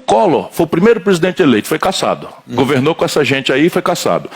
Collor foi o primeiro presidente eleito, foi cassado. Governou com essa gente aí e foi cassado.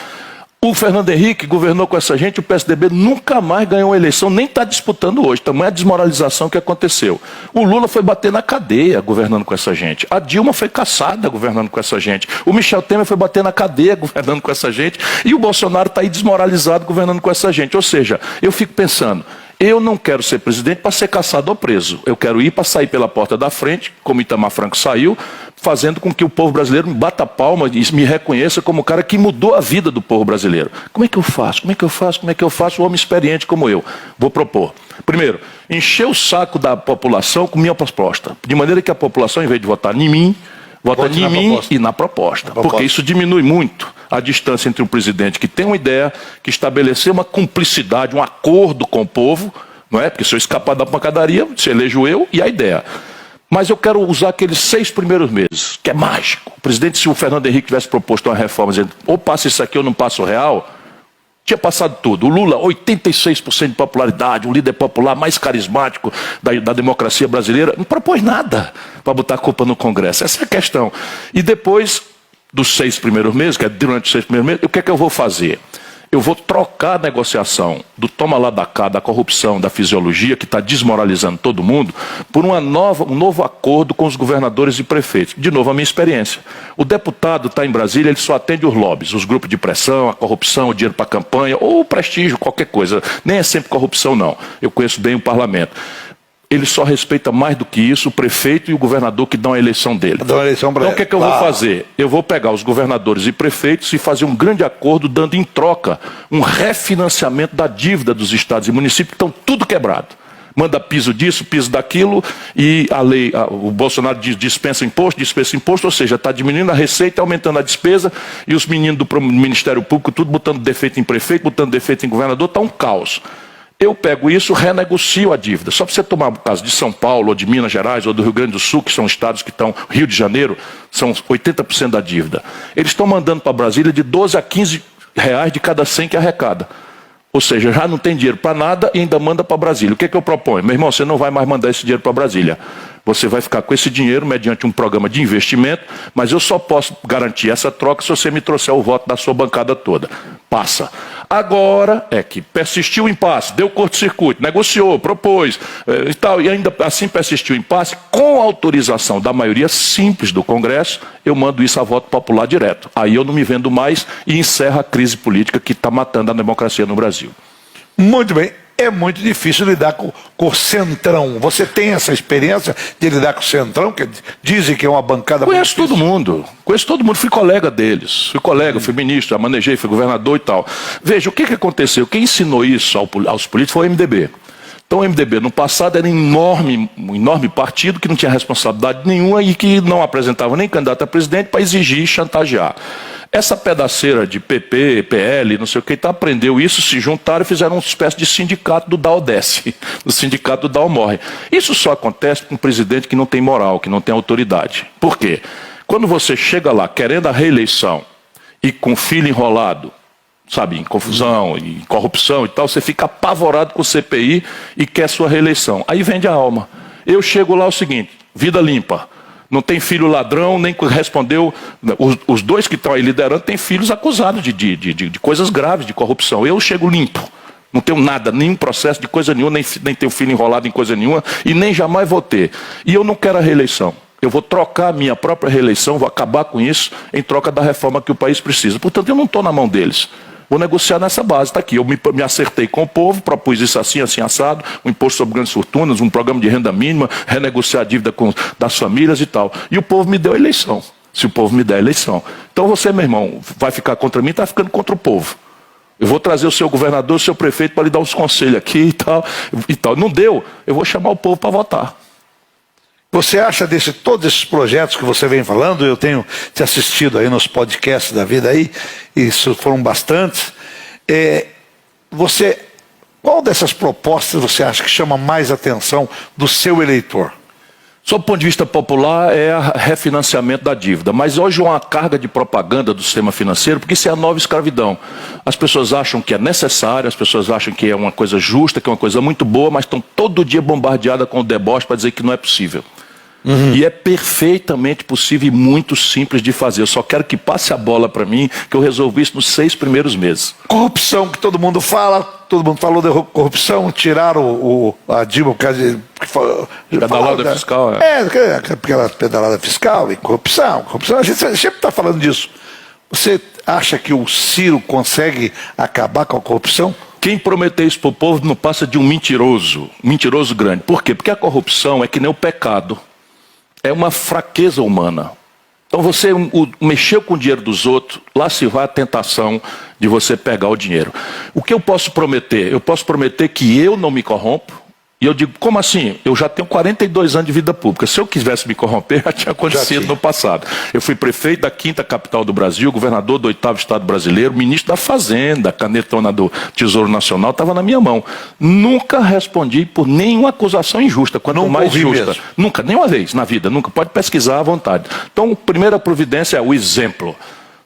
O Fernando Henrique governou com essa gente, o PSDB nunca mais ganhou uma eleição, nem está disputando hoje. Tamanha a desmoralização que aconteceu. O Lula foi bater na cadeia governando com essa gente. A Dilma foi caçada governando com essa gente. O Michel Temer foi bater na cadeia governando com essa gente. E o Bolsonaro está aí desmoralizado governando com essa gente. Ou seja, eu fico pensando, eu não quero ser presidente para ser caçado ou preso. Eu quero ir para sair pela porta da frente, como Itamar Franco saiu, fazendo com que o povo brasileiro me bata a palma e me reconheça como o cara que mudou a vida do povo brasileiro. Como é que eu faço? Como é que eu faço? Como é que eu faço? Um homem experiente como eu. Vou propor. Primeiro, encher o saco da população com minha proposta. De maneira que a população, em vez de votar em mim, vota em mim e na proposta. Porque isso diminui muito a distância entre um presidente que tem uma ideia, que estabeleceu uma cumplicidade, um acordo com o povo, não é? Porque se eu escapar da pancadaria, se elejo eu e a ideia. Mas eu quero usar aqueles 6 primeiros meses, que é mágico. O presidente, se o Fernando Henrique tivesse proposto uma reforma, dizendo, ou passa isso aqui ou não passa o real, tinha passado tudo. O Lula, 86% de popularidade, o líder popular mais carismático da democracia brasileira, não propôs nada para botar a culpa no Congresso. Essa é a questão. E depois dos 6 primeiros meses, que é durante os 6 primeiros meses, o que é que eu vou fazer? Eu vou trocar a negociação do toma lá da cá, da corrupção, da fisiologia, que está desmoralizando todo mundo, por um novo acordo com os governadores e prefeitos. De novo, a minha experiência. O deputado está em Brasília, ele só atende os lobbies, os grupos de pressão, a corrupção, o dinheiro para a campanha, ou o prestígio, qualquer coisa. Nem é sempre corrupção, não. Eu conheço bem o parlamento. Ele só respeita mais do que isso o prefeito e o governador que dão a eleição dele. Então o que é que eu vou fazer? Eu vou pegar os governadores e prefeitos e fazer um grande acordo dando em troca um refinanciamento da dívida dos estados e municípios que estão tudo quebrado. Manda piso disso, piso daquilo, e a lei, o Bolsonaro dispensa imposto, ou seja, está diminuindo a receita, aumentando a despesa, e os meninos do Ministério Público tudo botando defeito em prefeito, botando defeito em governador, está um caos. Eu pego isso, renegocio a dívida. Só para você tomar o caso de São Paulo, ou de Minas Gerais, ou do Rio Grande do Sul, que são estados que estão, Rio de Janeiro, são 80% da dívida. Eles estão mandando para Brasília de 12 a 15 reais de cada 100 que arrecada. Ou seja, já não tem dinheiro para nada e ainda manda para Brasília. O que é que eu proponho? Meu irmão, você não vai mais mandar esse dinheiro para Brasília. Você vai ficar com esse dinheiro mediante um programa de investimento, mas eu só posso garantir essa troca se você me trouxer o voto da sua bancada toda. Passa. Agora é que persistiu o impasse, deu curto-circuito, negociou, propôs e tal, e ainda assim persistiu o impasse, com autorização da maioria simples do Congresso, eu mando isso a voto popular direto. Aí eu não me vendo mais e encerro a crise política que está matando a democracia no Brasil. Muito bem. É muito difícil lidar com o Centrão. Você tem essa experiência de lidar com o Centrão, que dizem que é uma bancada... Conheço todo mundo, fui colega deles, fui ministro, manejei, fui governador e tal. Veja, o que aconteceu? Quem ensinou isso aos políticos foi o MDB. Então o MDB no passado era um enorme partido que não tinha responsabilidade nenhuma e que não apresentava nem candidato a presidente para exigir e chantagear. Essa pedaceira de PP, PL, não sei o que, aprendeu isso, se juntaram e fizeram uma espécie de sindicato do Dá ou Desce, do sindicato do Dá ou Morre. Isso só acontece com um presidente que não tem moral, que não tem autoridade. Por quê? Quando você chega lá querendo a reeleição e com filho enrolado, sabe, em confusão, em corrupção e tal, você fica apavorado com o CPI e quer sua reeleição. Aí vende a alma. Eu chego lá o seguinte, vida limpa. Não tem filho ladrão, nem respondeu. Os dois que estão aí liderando têm filhos acusados de coisas graves, de corrupção. Eu chego limpo. Não tenho nada, nenhum processo de coisa nenhuma, nem tenho filho enrolado em coisa nenhuma, e nem jamais vou ter. E eu não quero a reeleição. Eu vou trocar a minha própria reeleição, vou acabar com isso, em troca da reforma que o país precisa. Portanto, eu não estou na mão deles. Vou negociar nessa base, está aqui. Eu me acertei com o povo, propus isso assim, assim, assado, um imposto sobre grandes fortunas, um programa de renda mínima, renegociar a dívida das famílias e tal. E o povo me deu a eleição, se o povo me der a eleição. Então você, meu irmão, vai ficar contra mim, está ficando contra o povo. Eu vou trazer o seu governador, o seu prefeito para lhe dar uns conselhos aqui e tal, e tal. Não deu, eu vou chamar o povo para votar. Você acha todos esses projetos que você vem falando, eu tenho te assistido aí nos podcasts da vida aí, isso foram bastantes, qual dessas propostas você acha que chama mais atenção do seu eleitor? Sob o ponto de vista popular, é o refinanciamento da dívida. Mas hoje há uma carga de propaganda do sistema financeiro, porque isso é a nova escravidão. As pessoas acham que é necessário, as pessoas acham que é uma coisa justa, que é uma coisa muito boa, mas estão todo dia bombardeadas com o deboche para dizer que não é possível. E é perfeitamente possível e muito simples de fazer. Eu só quero que passe a bola para mim, que eu resolvi isso nos 6 primeiros meses. Corrupção, que todo mundo fala, todo mundo falou de corrupção, tiraram a Dilma por causa de... Pedalada fiscal, aquela pedalada fiscal e corrupção. A gente sempre está falando disso. Você acha que o Ciro consegue acabar com a corrupção? Quem prometeu isso para o povo não passa de um mentiroso grande. Por quê? Porque a corrupção é que nem o pecado. É uma fraqueza humana. Então você mexeu com o dinheiro dos outros, lá se vai a tentação de você pegar o dinheiro. O que eu posso prometer? Eu posso prometer que eu não me corrompo. E eu digo, como assim? Eu já tenho 42 anos de vida pública. Se eu quisesse me corromper, já tinha acontecido no passado. Eu fui prefeito da 5ª capital do Brasil, governador do 8º estado brasileiro, ministro da Fazenda, a canetona do Tesouro Nacional estava na minha mão. Nunca respondi por nenhuma acusação injusta, quanto mais justa. Mesmo. Nunca, nenhuma vez na vida, nunca. Pode pesquisar à vontade. Então, primeira providência é o exemplo.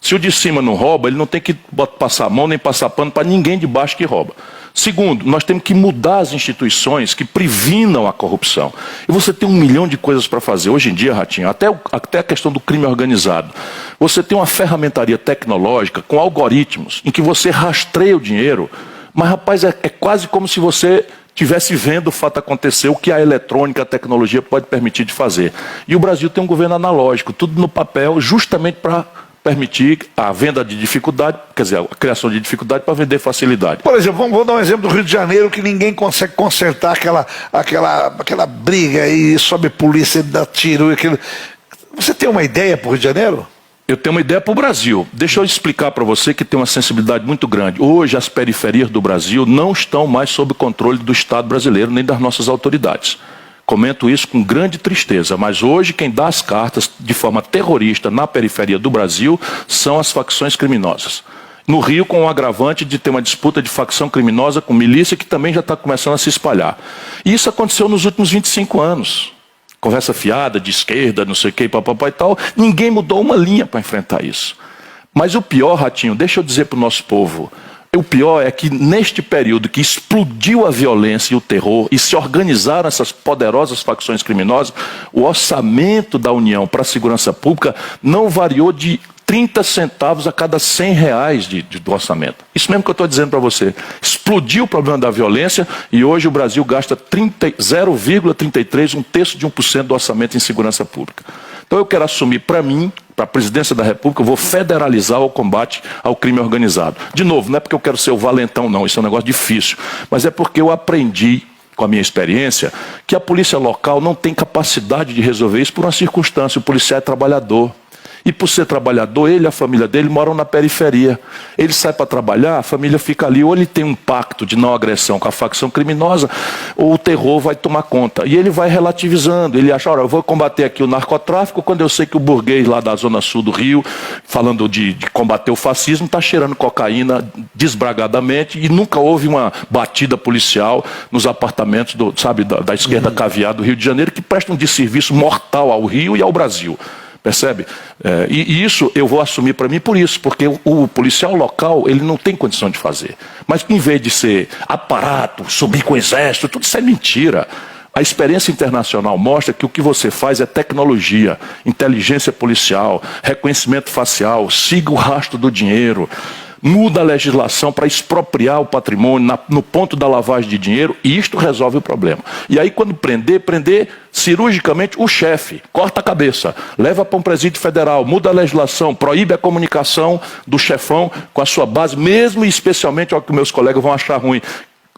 Se o de cima não rouba, ele não tem que passar a mão nem passar pano para ninguém de baixo que rouba. Segundo, nós temos que mudar as instituições que previnam a corrupção. E você tem 1 milhão de coisas para fazer. Hoje em dia, Ratinho, até a questão do crime organizado. Você tem uma ferramentaria tecnológica com algoritmos em que você rastreia o dinheiro, mas, rapaz, é quase como se você estivesse vendo o fato acontecer, o que a eletrônica, a tecnologia pode permitir de fazer. E o Brasil tem um governo analógico, tudo no papel, justamente para permitir a venda de dificuldade, quer dizer, a criação de dificuldade para vender facilidade. Por exemplo, vamos dar um exemplo do Rio de Janeiro, que ninguém consegue consertar aquela briga aí, sobe polícia, dá tiro, aquilo. Você tem uma ideia para o Rio de Janeiro? Eu tenho uma ideia para o Brasil. Deixa eu explicar para você que tem uma sensibilidade muito grande. Hoje, as periferias do Brasil não estão mais sob controle do Estado brasileiro, nem das nossas autoridades. Comento isso com grande tristeza, mas hoje quem dá as cartas de forma terrorista na periferia do Brasil são as facções criminosas. No Rio, com o agravante de ter uma disputa de facção criminosa com milícia que também já está começando a se espalhar. E isso aconteceu nos últimos 25 anos. Conversa fiada, de esquerda, não sei o que, papapá e tal. Ninguém mudou uma linha para enfrentar isso. Mas o pior, Ratinho, deixa eu dizer para o nosso povo, o pior é que neste período que explodiu a violência e o terror e se organizaram essas poderosas facções criminosas, o orçamento da União para a segurança pública não variou de 30 centavos a cada 100 reais do orçamento. Isso mesmo que eu estou dizendo para você. Explodiu o problema da violência e hoje o Brasil gasta 0,33, 1/3 do orçamento em segurança pública. Então eu quero assumir para mim, para a presidência da República, eu vou federalizar o combate ao crime organizado. De novo, não é porque eu quero ser o valentão, não, isso é um negócio difícil, mas é porque eu aprendi, com a minha experiência, que a polícia local não tem capacidade de resolver isso por uma circunstância. O policial é trabalhador. E por ser trabalhador, ele e a família dele moram na periferia. Ele sai para trabalhar, a família fica ali. Ou ele tem um pacto de não agressão com a facção criminosa, ou o terror vai tomar conta. E ele vai relativizando. Ele acha, olha, eu vou combater aqui o narcotráfico quando eu sei que o burguês lá da zona sul do Rio, falando de combater o fascismo, está cheirando cocaína desbragadamente e nunca houve uma batida policial nos apartamentos da esquerda caviar do Rio de Janeiro, que prestam de serviço mortal ao Rio e ao Brasil. Percebe? E isso eu vou assumir para mim por isso, porque o policial local ele não tem condição de fazer. Mas em vez de ser aparato, subir com o exército, tudo isso é mentira. A experiência internacional mostra que o que você faz é tecnologia, inteligência policial, reconhecimento facial, siga o rastro do dinheiro. Muda a legislação para expropriar o patrimônio no ponto da lavagem de dinheiro e isto resolve o problema. E aí quando prender cirurgicamente o chefe, corta a cabeça, leva para um presídio federal, muda a legislação, proíbe a comunicação do chefão com a sua base, mesmo e especialmente, o que meus colegas vão achar ruim,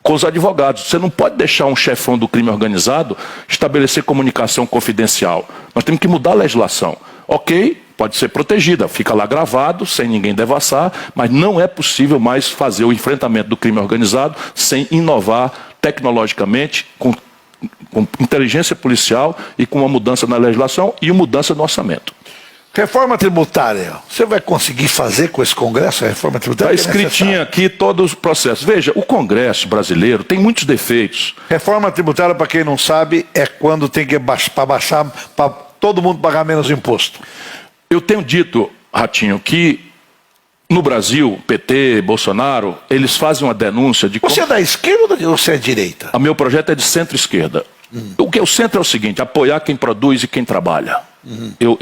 com os advogados. Você não pode deixar um chefão do crime organizado estabelecer comunicação confidencial. Nós temos que mudar a legislação. Ok? Pode ser protegida, fica lá gravado, sem ninguém devassar, mas não é possível mais fazer o enfrentamento do crime organizado sem inovar tecnologicamente, com inteligência policial e com uma mudança na legislação e uma mudança no orçamento. Reforma tributária, você vai conseguir fazer com esse Congresso a reforma tributária? Está escritinho aqui todos os processos. Veja, o Congresso brasileiro tem muitos defeitos. Reforma tributária, para quem não sabe, é quando tem que baixar para todo mundo pagar menos imposto. Eu tenho dito, Ratinho, que no Brasil, PT, Bolsonaro, eles fazem uma denúncia de... Você é da esquerda ou você é direita? O meu projeto é de centro-esquerda. O que eu centro é o seguinte: apoiar quem produz e quem trabalha. Eu